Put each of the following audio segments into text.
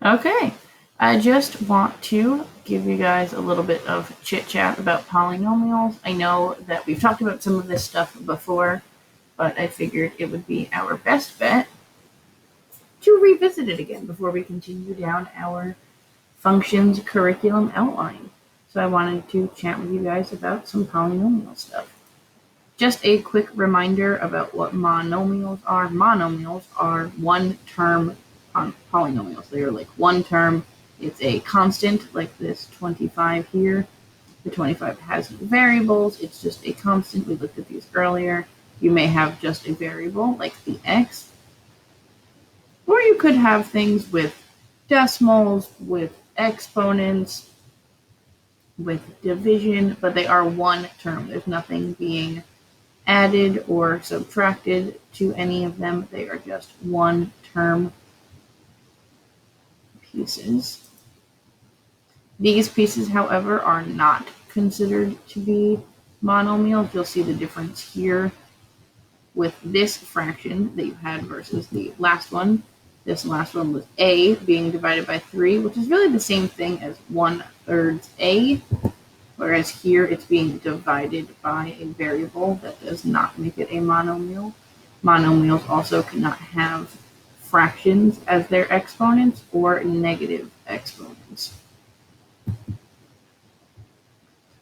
Okay, I just want to give you guys a little bit of chit chat about polynomials. I know that we've talked about some of this stuff before, but I figured it would be our best bet to revisit it again before we continue down our functions curriculum outline. So I wanted to chat with you guys about some polynomial stuff. Just a quick reminder about what monomials are. Monomials are one-term polynomials. They are like one term. It's a constant, like this 25 here. The 25 has no variables. It's just a constant. We looked at these earlier. You may have just a variable, like the x. Or you could have things with decimals, with exponents, with division, but they are one term. There's nothing being added or subtracted to any of them. They are just one term pieces. These pieces, however, are not considered to be monomials. You'll see the difference here with this fraction that you had versus the last one. This last one was a being divided by 3, which is really the same thing as 1/3 a, whereas here it's being divided by a variable. That does not make it a monomial. Monomials also cannot have fractions as their exponents or negative exponents.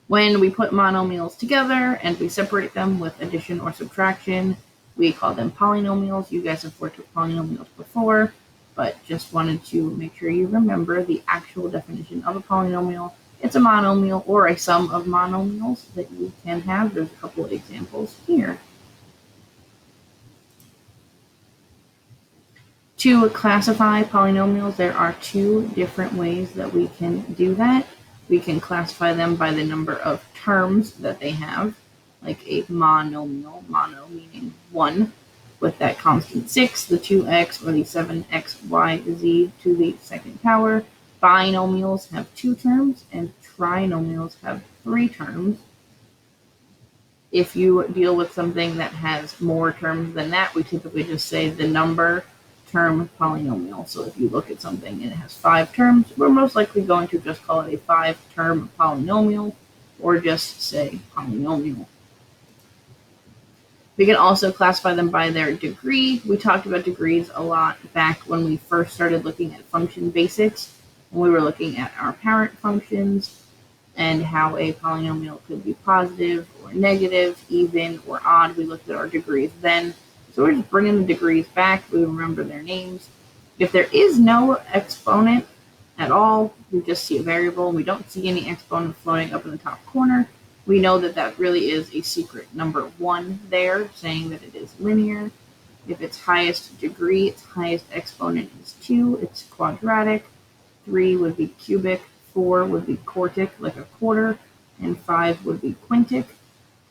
When we put monomials together and we separate them with addition or subtraction, we call them polynomials. You guys have worked with polynomials before, but just wanted to make sure you remember the actual definition of a polynomial. It's a monomial or a sum of monomials that you can have. There's a couple of examples here. To classify polynomials, there are two different ways that we can do that. We can classify them by the number of terms that they have, like a monomial, mono meaning one, with that constant 6, the 2x, or the 7xyz to the second power. Binomials have 2 terms, and trinomials have 3 terms. If you deal with something that has more terms than that, we typically just say the number term polynomial. So if you look at something and it has 5 terms, we're most likely going to just call it a 5-term polynomial, or just say polynomial. We can also classify them by their degree. We talked about degrees a lot back when we first started looking at function basics, when we were looking at our parent functions and how a polynomial could be positive or negative, even or odd. We looked at our degrees then. So we're just bringing the degrees back. We remember their names. If there is no exponent at all, we just see a variable, and we don't see any exponent floating up in the top corner, we know that that really is a secret number 1 there, saying that it is linear. If its highest degree, its highest exponent is 2, it's quadratic. 3 would be cubic, 4 would be quartic, like a quarter, and 5 would be quintic.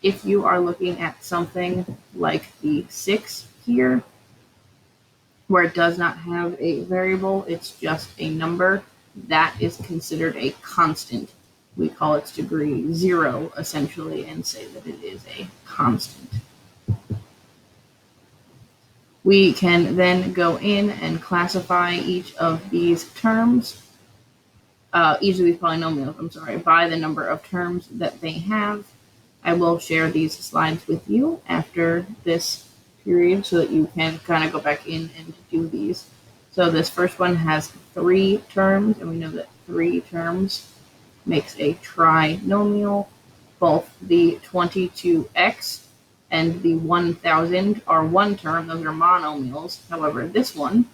If you are looking at something like the 6 here, where it does not have a variable, it's just a number, that is considered a constant. We call its degree 0, essentially, and say that it is a constant. We can then go in and classify each of these terms, each of these polynomials, by the number of terms that they have. I will share these slides with you after this period so that you can kind of go back in and do these. So this first one has 3 terms, and we know that 3 terms makes a trinomial. Both the 22x and the 1000 are 1 term. Those are monomials. However, this one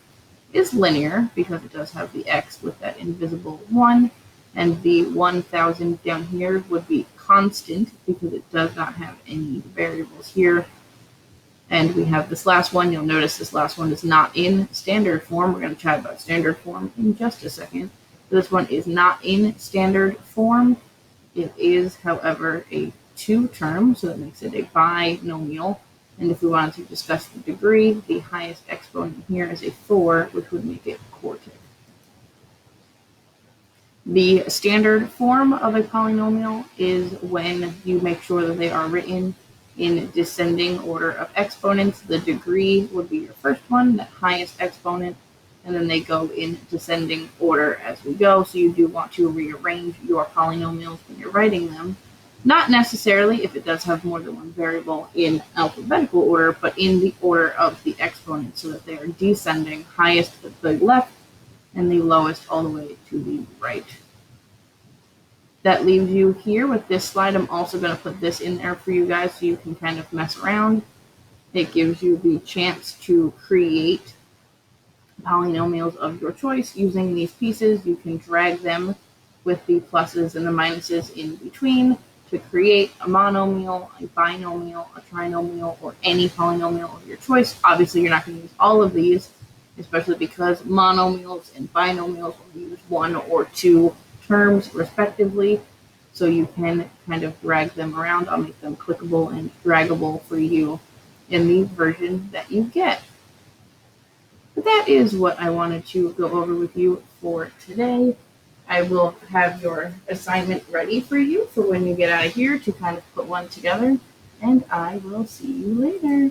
is linear because it does have the x with that invisible 1, and the 1000 down here would be constant because it does not have any variables here. And we have this last one. You'll notice this last one is not in standard form. We're going to chat about standard form in just a second. This one is not in standard form. It is, however, a 2-term, so that makes it a binomial. And if we wanted to discuss the degree, the highest exponent here is a 4, which would make it quartic. The standard form of a polynomial is when you make sure that they are written in descending order of exponents. The degree would be your first one, the highest exponent. and then they go in descending order as we go. So you do want to rearrange your polynomials when you're writing them. Not necessarily if it does have more than one variable in alphabetical order, but in the order of the exponents so that they are descending, highest to the left and the lowest all the way to the right. That leaves you here with this slide. I'm also going to put this in there for you guys so you can kind of mess around. It gives you the chance to create polynomials of your choice using these pieces. You can drag them with the pluses and the minuses in between to create a monomial, a binomial, a trinomial, or any polynomial of your choice. Obviously, you're not going to use all of these, especially because monomials and binomials will use one or two terms respectively. So you can kind of drag them around. I'll make them clickable and draggable for you in the version that you get. But that is what I wanted to go over with you for today. I will have your assignment ready for you for when you get out of here to kind of put one together, and I will see you later.